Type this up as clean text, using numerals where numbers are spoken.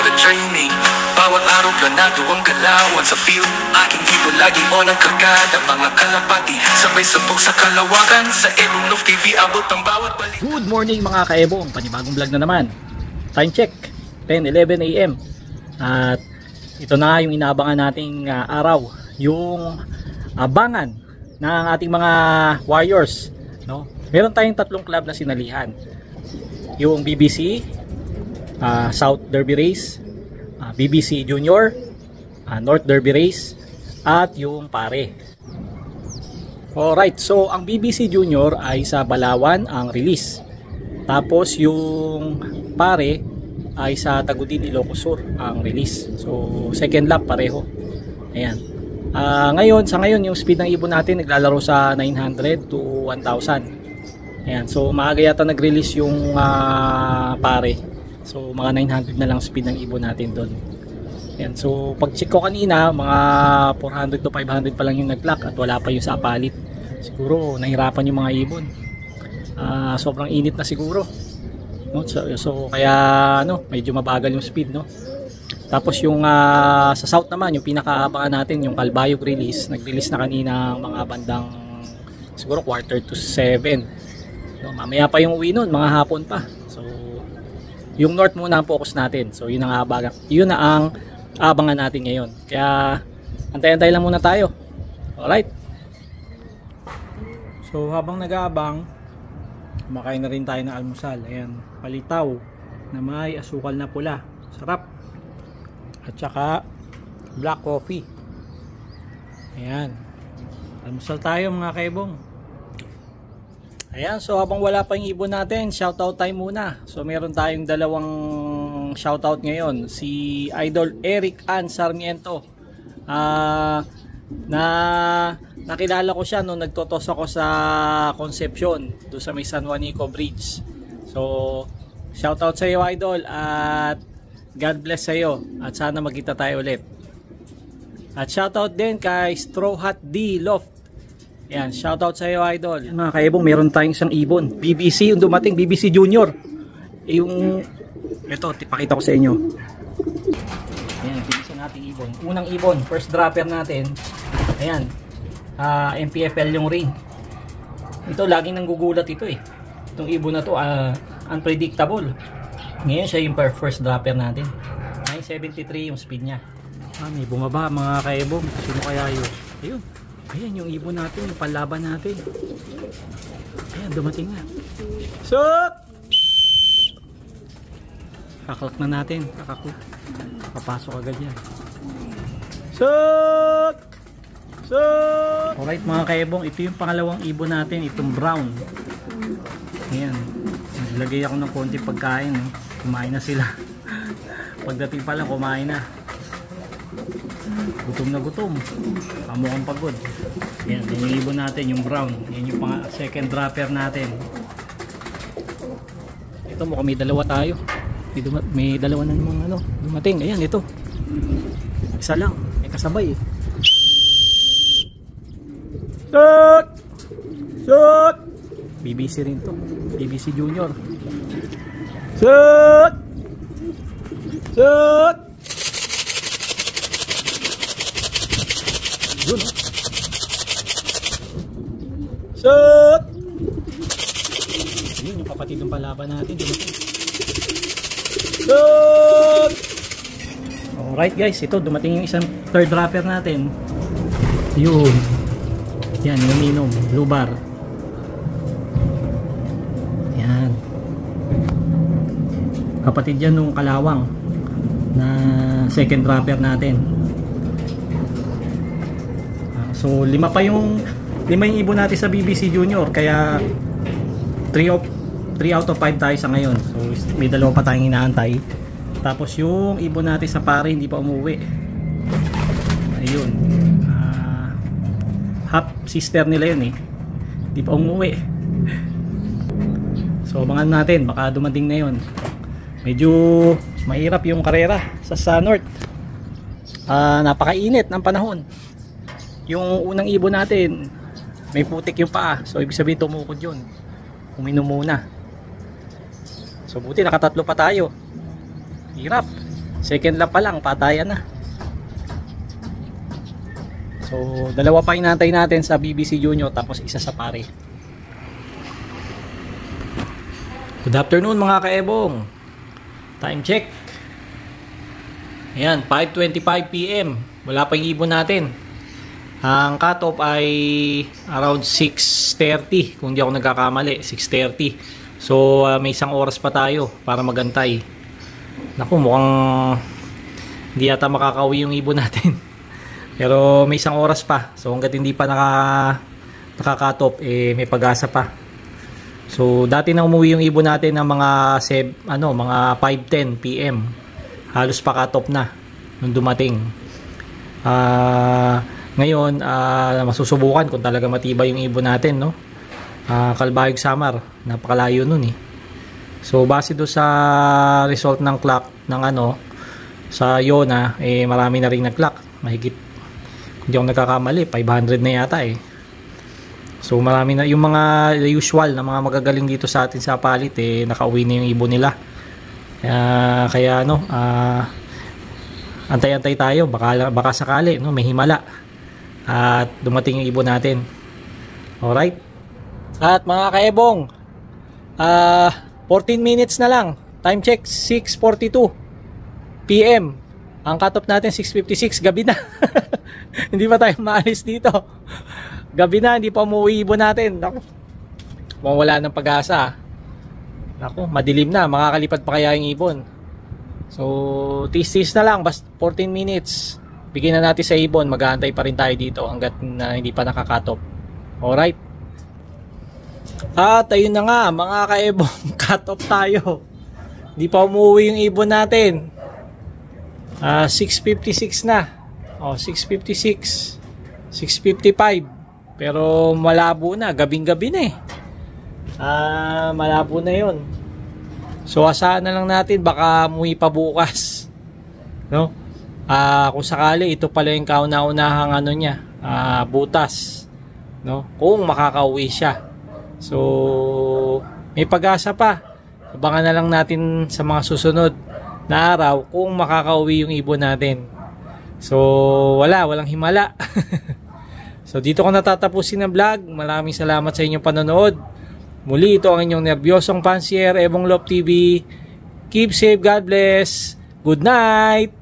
pagka-training. Bawat araw planado ang galawan sa field. Aking tipo laging on ang kargada. Mga kalapati, sabay sabog sa kalawakan. Sa Ebong Love TV, abot ang bawat balik. Good morning mga ka-Ebong, panibagong vlog na naman. Time check, 10:11 AM. At ito na yung inaabangan nating araw, yung abangan ng ating mga Warriors, no? Meron tayong tatlong club na sinalihan. Yung BBC South Derby Race, BBC Junior, North Derby Race, at yung Pare. Alright, so ang BBC Junior ay sa Balawan ang release. Tapos yung Pare ay sa Tagudin, Ilocos Sur ang release. So second lap pareho. Ayan. Sa ngayon yung speed ng ibon natin naglalaro sa 900 to 1,000. Ayan. So maaga yata nag-release yung Pare. So mga 900 na lang speed ng ibon natin doon. Ayan. So pag check ko kanina, mga 400 to 500 pa lang yung nag-clock at wala pa yung sa palit. Siguro nahirapan yung mga ibon. Sobrang init na siguro. No? So kaya medyo mabagal yung speed, no? Tapos yung sa south naman, yung pinakaabangan natin, yung Calbayog release, nag-release na kanina mga bandang siguro 6:45. No, mamaya pa yung uwi nun, mga hapon pa. So yung north muna ang focus natin. So yun ang abangan natin ngayon. Kaya antay-antay lang muna tayo. Alright. So habang nag-aabang, kumakain na rin tayo ng almusal. Ayan, palitaw na may asukal na pula. Sarap. At saka black coffee. Ayan. Almusal tayo mga kaibong. Ayan, so habang wala pa yung ibon natin, shoutout time muna. So meron tayong dalawang shoutout ngayon. Si Idol Eric Ann Sarmiento. Nakilala ko siya nung nagtotos ako sa Concepcion, doon sa may San Juanico Bridge. So shoutout sa iyo Idol, at God bless sa iyo, at sana magkita tayo ulit. At shoutout din kay Straw Hat D Loft. Yan, shoutout sa iyo Idol. Yan, mga kaibong, meron tayong isang ibon, BBC yung dumating, BBC Junior. Yung ito, ipakita ko sa inyo. Ayan, BBC nating ibon. Unang ibon, first dropper natin. Ayan, MPFL yung ring. Ito, laging nanggugulat ito eh. Itong ibon na to, unpredictable. Ngayon siya yung first dropper natin. 973 yung speed niya. May bumaba mga kaibong. Sino kaya yun? Ayun. Ayan yung ibon natin, yung panlaban natin. Ayan, dumating na. Shoot! Kaklak na natin. Kakaklak. Papasok agad yan. Shoot! Shoot! Alright mga kaibong, ito yung pangalawang ibon natin. Itong brown. Ayan. Naglagay ako ng konti pagkain. Kumain na sila. Pagdating pa lang, kumain na. Gutom na gutom. Pamukhang pagod. Yan, yung ibon natin, yung brown. Yan yung second dropper natin. Ito, mukhang may dalawa tayo. May dalawa na namang dumating. Ayan, ito. Isa lang. May kasabay eh. Shoot! Shoot! BBC rin to. BBC Junior. Shoot! Shoot! Yun, oh. Shoot! Yun, yung kapatid ng palaban natin. Shoot! Alright guys, ito dumating yung isang third dropper natin. Yun. Yan, yung minom, blue bar. Yan. Kapatid yan nung kalawang na second dropper natin. So lima yung ibon natin sa BBC Junior, kaya 3 out of 5 tayo sa ngayon. So may dalawa pa tayong inaantay. Tapos yung ibon natin sa Pare hindi pa umuwi. Ayun. Half sister nila yun eh. Hindi pa umuwi. So abangan natin, baka dumating na yun. Medyo mahirap yung karera sa North. Napakainit ng panahon. Yung unang ibon natin, may putik yung paa. So ibig sabihin tumukod yun. Uminom muna. So buti nakatatlo pa tayo. Hirap. Second lap pa lang, patayan na. So, dalawa pa inantay natin sa BBC Junior tapos isa sa pare. Good afternoon mga kaebong. Time check. Ayan, 5:25 PM. Wala pa yung ibon natin. Ang cutoff ay around 6:30 kung di ako nagkakamali, 6:30. So, may isang oras pa tayo para magantay. Naku, mukhang hindi yata makakauwi yung ibon natin. Pero may isang oras pa. So hangga't hindi pa naka-cut off, may pag-asa pa. So dati na umuwi yung ibon natin ng mga mga 5:10 PM. Halos pa cut off na nung dumating. Ngayon masusubukan kung talaga matibay yung ibon natin, no? Kalbayog Samar, napakalayo nun eh. So base do sa result ng clock ng sa Yona, marami na ring nag-clock. Mahigit, hindi ako nagkakamali, 500 na yata eh. So marami na yung mga usual na mga magagaling dito sa atin sa palit, nakauwi na yung ibon nila. Kaya antay-antay tayo, baka sakali, no, may himala at dumating yung ibon natin. Alright. At mga kaebong, 14 minutes na lang. Time check 6:42 PM. Ang cut-off natin 6:56, gabi na. Hindi pa tayo maalis dito. Gabi na, hindi pa umuwi ibon natin. Naku, wala ng pag-asa. Naku, madilim na, makakalipad pa kaya yung ibon. So, tis-tis na lang, basta 14 minutes. Bigyan na natin sa ibon, mag-aantay pa rin tayo dito hanggat na hindi pa naka-cut off. Alright. At ayun na nga, mga kaebong, cut off tayo. Hindi pa umuwi yung ibon natin. 6:56 na. 6:56. 6:55. Pero malabo na, gabing-gabi na eh. Malabo na 'yon. So asahan na lang natin baka umuwi pa bukas. No? Kung sakali ito pala yung kauna-unahang niya, butas. No? Kung makakauwi siya. So may pag-asa pa. Abangan na lang natin sa mga susunod na araw kung makakauwi yung ibon natin. So walang himala. So dito ko natatapusin ang vlog. Maraming salamat sa inyong panonood. Muli ito ang inyong nerbyosong pansier, Ebong Love TV. Keep safe, God bless. Good night.